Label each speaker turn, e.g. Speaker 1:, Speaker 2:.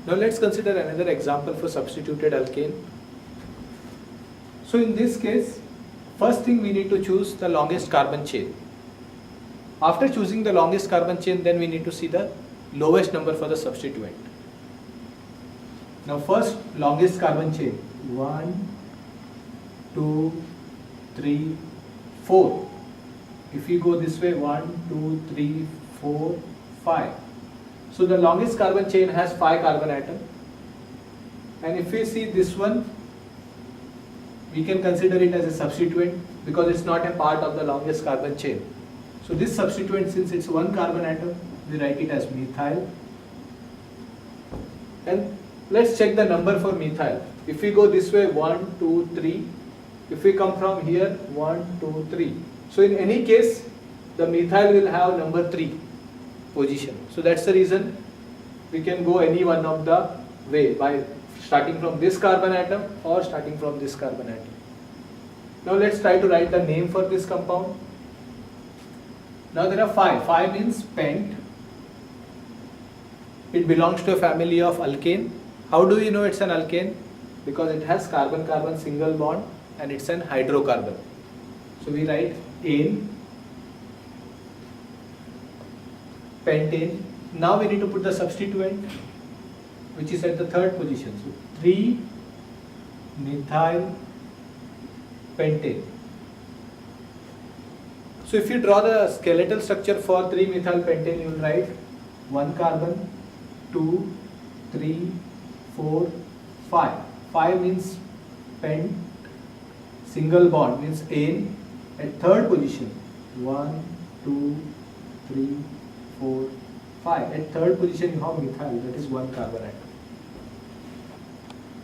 Speaker 1: Now let's consider another example for substituted alkane. So in this case, first thing we need to choose the longest carbon chain. After choosing the longest carbon chain, then we need to see the lowest number for the substituent. Now first, longest carbon chain, 1, 2, 3, 4. If you go this way, 1, 2, 3, 4, 5. So the longest carbon chain has 5 carbon atoms. And if we see this one, we can consider it as a substituent because it's not a part of the longest carbon chain. So this substituent, since it's 1 carbon atom, we write it as methyl. And let's check the number for methyl. If we go this way, 1, 2, 3. If we come from here, 1, 2, 3. So in any case, the methyl will have number 3 position. So that's the reason we can go any one of the way by starting from this carbon atom or starting from this carbon atom. Now let's try to write the name for this compound. Now there are 5. 5 means pent. It belongs to a family of alkane. How do we know it's an alkane? Because it has carbon-carbon single bond and it's an hydrocarbon. So we write ane, pentane. Now we need to put the substituent, which is at the third position. So 3-methyl pentane. So if you draw the skeletal structure for 3-methyl pentane, you will write 1 carbon, 2, 3, 4, 5. 5 means pent, single bond means ane. At third position, 1, 2, 3, 4, 5. At third position you have methyl, that is 1 carbon atom.